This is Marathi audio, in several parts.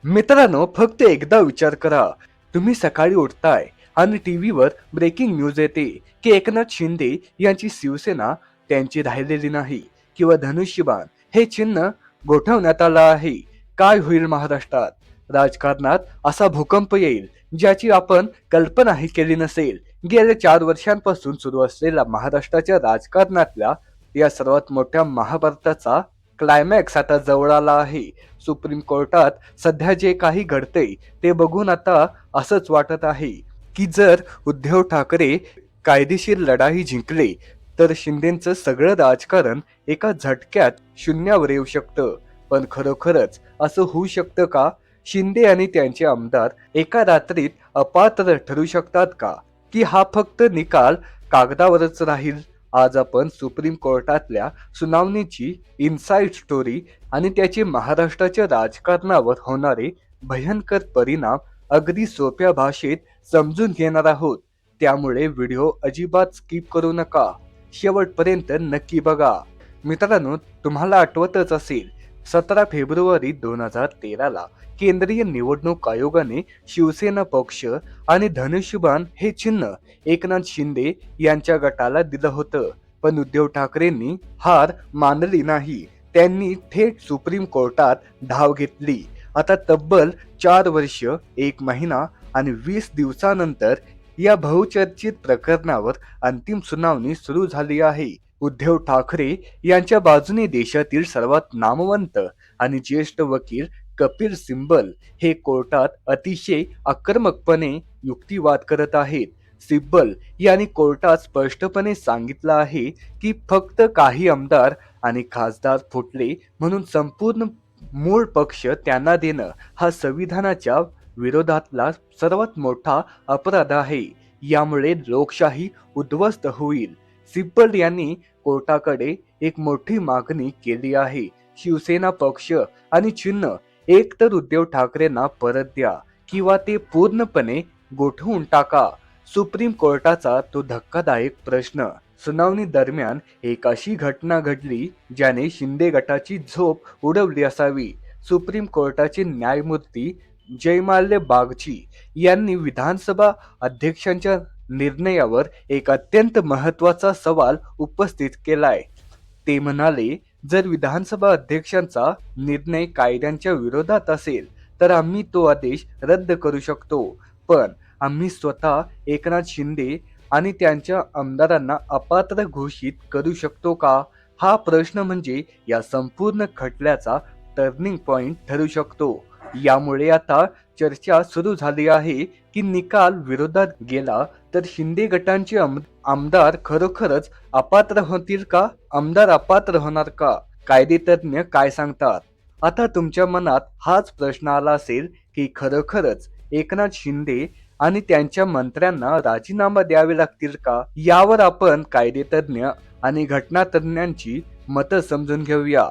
मित्रांनो, फक्त एकदा विचार करा. तुम्ही सकाळी उठताय आणि टीव्हीवर ब्रेकिंग न्यूज येते की एकनाथ शिंदे यांची शिवसेना त्यांची राहिलेली नाही किंवा धनुष्यबाण हे चिन्ह गोठवण्यात आलं आहे. काय होईल महाराष्ट्रात? राजकारणात असा भूकंप येईल ज्याची आपण कल्पनाही केली नसेल. गेल्या 4 वर्षांपासून सुरू असलेल्या महाराष्ट्राच्या राजकारणातल्या या सर्वात मोठ्या महाभारताचा क्लायमॅक्स आता जवळ आला आहे. सुप्रीम कोर्टात सध्या जे काही घडतंय ते बघून आता असंच वाटत आहे की जर उद्धव ठाकरे कायदेशीर लढाई जिंकले तर शिंदेचं सगळं राजकारण एका झटक्यात शून्यावर येऊ शकतं. पण खरोखरच असं होऊ शकतं का? शिंदे आणि त्यांचे आमदार एका रात्रीत अपात्र ठरू शकतात का? की हा फक्त निकाल कागदावरच राहील? आज आपण सुप्रीम कोर्टातल्या सुनावणीची इनसाइड स्टोरी आणि त्याचे महाराष्ट्राच्या राजकारणावर होणारे भयंकर परिणाम अगदी सोप्या भाषेत समजून घेणार आहोत. त्यामुळे व्हिडिओ अजिबात स्किप करू नका, शेवटपर्यंत नक्की बघा. मित्रांनो, तुम्हाला आठवतच असेल 17 फेब्रुवारी 2013 केंद्रीय निवडणूक आयोगाने शिवसेना पक्ष आणि धनुष्यबाण हे चिन्ह एकनाथ शिंदे यांच्या गटाला दिलं होतं. पण उद्धव ठाकरेंनी हार मानली नाही. त्यांनी थेट सुप्रीम कोर्टात धाव घेतली. आता तब्बल 4 वर्ष, 1 महिना आणि 20 दिवसानंतर या बहुचर्चित प्रकरणावर अंतिम सुनावणी सुरू झाली आहे. उद्धव ठाकरे यांच्या बाजूने देशातील सर्वात नामवंत आणि ज्येष्ठ वकील कपिल सिब्बल हे कोर्टात अतिशय आक्रमकपणे युक्तिवाद करत आहेत. सिब्बल यांनी कोर्टात स्पष्टपणे सांगितलं आहे की फक्त काही आमदार आणि खासदार फुटले म्हणून संपूर्ण मूळ पक्ष त्यांना देणं हा संविधानाच्या विरोधातला सर्वात मोठा अपराध आहे. यामुळे लोकशाही उद्ध्वस्त होईल. सिब्बल यांनी कोर्टाकडे एक मोठी मागणी केली आहे. शिवसेना पक्ष आणि चिन्ह एक तर उद्धव ठाकरेंना परत द्या किंवा ते पूर्णपणे गोठवून टाका. सुप्रीम कोर्टाचा तो धक्कादायक प्रश्न. सुनावणी दरम्यान एक अशी घटना घडली ज्याने शिंदे गटाची झोप उडवली असावी. सुप्रीम कोर्टाचे न्यायमूर्ती जयमाल्य बागची यांनी विधानसभा अध्यक्षांच्या निर्णयावर एक अत्यंत महत्वाचा सवाल उपस्थित केलाय. ते म्हणाले, जर विधानसभा अध्यक्षांचा निर्णय कायद्यांच्या विरोधात असेल तर आम्ही तो आदेश रद्द करू शकतो, पण आम्ही स्वतः एकनाथ शिंदे आणि त्यांच्या आमदारांना अपात्र घोषित करू शकतो का? हा प्रश्न म्हणजे या संपूर्ण खटल्याचा टर्निंग पॉइंट ठरू शकतो. यामुळे आता चर्चा सुरू झाली आहे की निकाल विरोधात गेला तर शिंदे गटांचे आमदार खरोखरच अपात्र होतील का? आमदार अपात्र होणार का? कायदेतज्ञ काय सांगतात? आता तुमच्या मनात हाच प्रश्न आला असेल की खरोखरच एकनाथ शिंदे आणि त्यांच्या मंत्र्यांना राजीनामा द्यावे लागतील का? यावर आपण कायदेतज्ञ आणि घटनातज्ञांची मतं समजून घेऊया.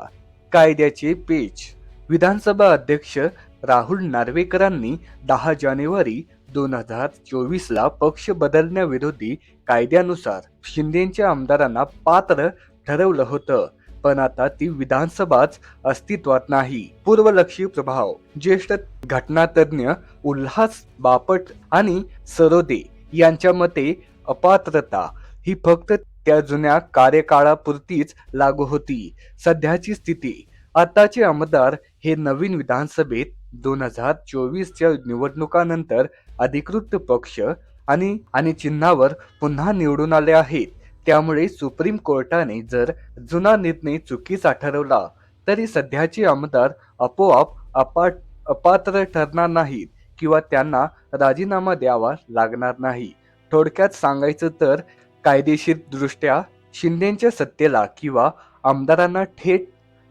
कायद्याचे पेच. विधानसभा अध्यक्ष राहुल नार्वेकरांनी 10 जानेवारी 2024 पक्ष बदलण्याविरोधी कायद्यानुसार शिंदेच्या आमदारांना पात्र ठरवलं होतं. पण आता ती विधानसभाच अस्तित्वात नाही. पूर्वलक्षी प्रभाव. ज्येष्ठ घटनातज्ञ उल्हास बापट आणि सरोदे यांच्या मते अपात्रता ही फक्त त्या जुन्या कार्यकाळापुरतीच लागू होती. सध्याची स्थिती. आताचे आमदार हे नवीन विधानसभेत 2024च्या निवडणुकानंतर अधिकृत पक्ष आणि चिन्हावर पुन्हा निवडून आले आहेत. त्यामुळे सुप्रीम कोर्टाने जर जुना निर्णय चुकीचा ठरवला तरी सध्याचे आमदार आपोआप अपात्र ठरणार नाहीत किंवा त्यांना राजीनामा द्यावा लागणार नाही. थोडक्यात सांगायचं तर कायदेशीर दृष्ट्या शिंदेच्या सत्तेला किंवा आमदारांना थेट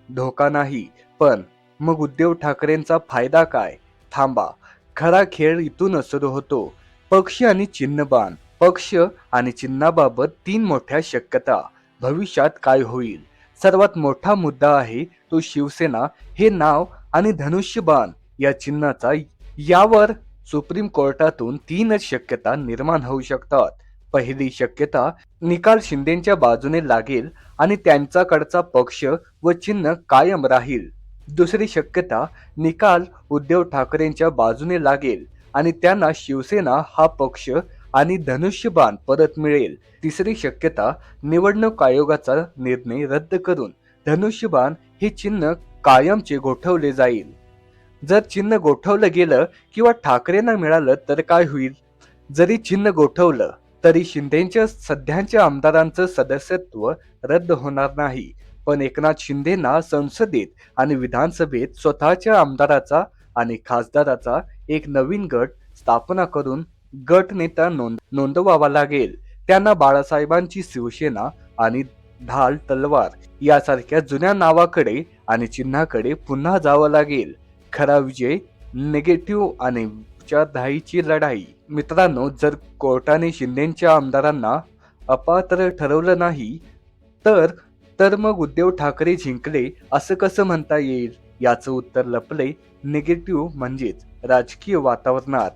धोका नाही. पण मग उद्धव ठाकरेंचा फायदा काय? थांबा, खरा खेळ इथूनच सुरू होतो. पक्ष आणि चिन्हबाण. पक्ष आणि चिन्हाबाबत 3 मोठ्या शक्यता. भविष्यात काय होईल? सर्वात मोठा मुद्दा आहे तो शिवसेना हे नाव आणि धनुष्यबाण या चिन्हाचा. यावर सुप्रीम कोर्टातून 3च शक्यता निर्माण होऊ शकतात. पहिली शक्यता, निकाल शिंदेच्या बाजूने लागेल आणि त्यांच्याकडचा पक्ष व चिन्ह कायम राहील. दुसरी शक्यता, निकाल उद्धव ठाकरेंच्या बाजूने लागेल आणि त्यांना शिवसेना हा पक्ष आणि धनुष्यबाण परत मिळेल. तिसरी शक्यता, निवडणूक आयोगाचा निर्णय रद्द करून धनुष्यबाण हे चिन्ह कायमचे गोठवले जाईल. जर चिन्ह गोठवलं गेलं किंवा ठाकरेंना मिळालं तर काय होईल? जरी चिन्ह गोठवलं तरी शिंदेच्या सध्याच्या आमदारांचं सदस्यत्व रद्द होणार नाही. पण एकनाथ शिंदेना संसदेत आणि विधानसभेत स्वतःच्या आमदाराचा आणि खासदाराचा एक नवीन गट स्थापना करून गट नेता नोंदवावा लागेल. त्यांना बाळासाहेबांची शिवसेना आणि ढाल तलवार यासारख्या जुन्या नावाकडे आणि चिन्हाकडे पुन्हा जावं लागेल. खरा विजय निगेटिव्ह आणि विचारधाहीची लढाई. मित्रांनो, जर कोर्टाने शिंदेच्या आमदारांना अपात्र ठरवलं नाही तर तर मग उद्धव ठाकरे जिंकले असं कसं म्हणता येईल? याचं उत्तर लपले निगेटिव्ह म्हणजेच राजकीय वातावरणात.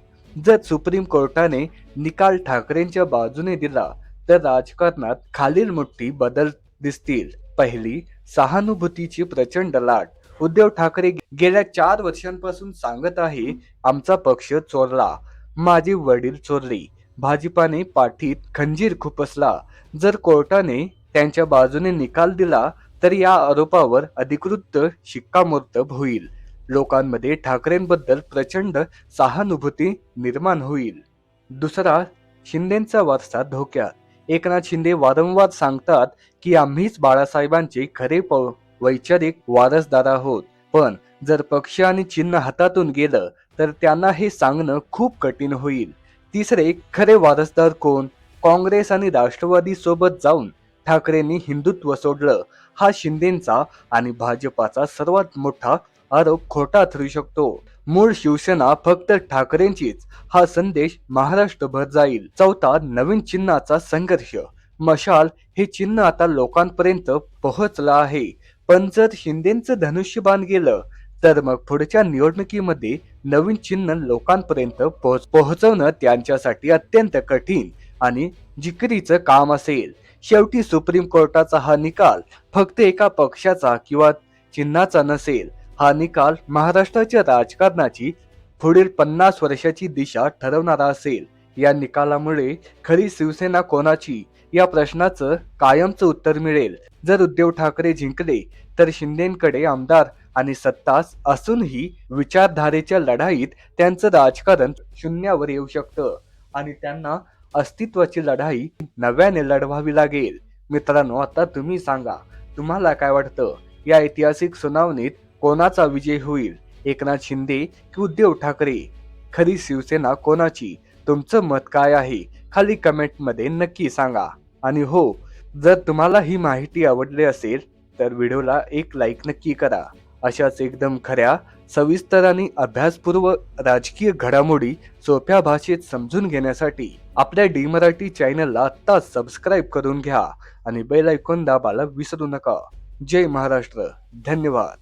जर सुप्रीम कोर्टाने निकाल ठाकरेंच्या बाजूने दिला तर राजकारणात खालील मोठी बदल दिसतील. पहिली, सहानुभूतीची प्रचंड लाट. उद्धव ठाकरे गेल्या 4 वर्षांपासून सांगत आहे, आमचा पक्ष चोरला, माझे वडील चोरले. भाजपाने पाठीत खंजीर खुपसला. जर कोर्टाने त्यांच्या बाजूने निकाल दिला तर या आरोपावर अधिकृत शिक्कामोर्तब होईल. लोकांमध्ये ठाकरेंबद्दल प्रचंड सहानुभूती निर्माण होईल. दुसरा, शिंदेचा वारसा धोक्यात. एकनाथ शिंदे वारंवार सांगतात की आम्हीच बाळासाहेबांचे खरे वैचारिक वारसदार आहोत. पण जर पक्ष आणि चिन्ह हातातून गेलं तर त्यांना हे सांगणं खूप कठीण होईल. तिसरे, खरे वारसदार कोण? काँग्रेस आणि राष्ट्रवादी सोबत जाऊन ठाकरेंनी हिंदुत्व सोडलं. हा शिंदेचा आणि भाजपाचा सर्वात मोठा आरोप खोटा ठरू शकतो. मूळ शिवसेना फक्त ठाकरेंचीच हा संदेश महाराष्ट्रभर जाईल. चौथा, नवीन चिन्हाचा संघर्ष. मशाल हे चिन्ह आता लोकांपर्यंत पोहोचलं आहे. पण जर शिंदेचं धनुष्यबाण गेलं तर मग पुढच्या निवडणुकीमध्ये नवीन चिन्ह लोकांपर्यंत पोहोचवणं त्यांच्यासाठी अत्यंत कठीण आणि जिकिरीचं काम असेल. शेवटी सुप्रीम कोर्टाचा हा निकाल फक्त एका पक्षाचा किंवा चिन्हाचा नसेल. हा निकाल महाराष्ट्राच्या राजकारणाची पुढील 50 वर्षाची दिशा ठरवणारा असेल. या निकालामुळे खरी शिवसेना कोणाची या प्रश्नाचं कायमचं उत्तर मिळेल. जर उद्धव ठाकरे जिंकले तर शिंदेकडे आमदार आणि सत्ता असूनही विचारधारेच्या लढाईत त्यांचं राजकारण शून्यावर येऊ शकतं आणि त्यांना अस्तित्वाची लढाई नव्याने लढवावी लागेल. मित्रांनो, आता तुम्ही सांगा, तुम्हाला काय वाटतं? या ऐतिहासिक सुनावणीत कोणाचा विजय होईल? एकनाथ शिंदे की उद्धव ठाकरे? खरी शिवसेना कोणाची? तुमचं मत काय आहे? खाली कमेंटमध्ये नक्की सांगा. आणि हो, जर तुम्हाला ही माहिती आवडली असेल तर व्हिडिओला एक लाईक नक्की करा. अशाच एकदम खऱ्या, सविस्तर आणि अभ्यासपूर्व राजकीय घडामोडी सोप्या भाषेत समजून घेण्यासाठी आपल्या डी मराठी चॅनलला आता सबस्क्राईब करून घ्या आणि बेल आयकॉन दाबायला विसरू नका. जय महाराष्ट्र. धन्यवाद.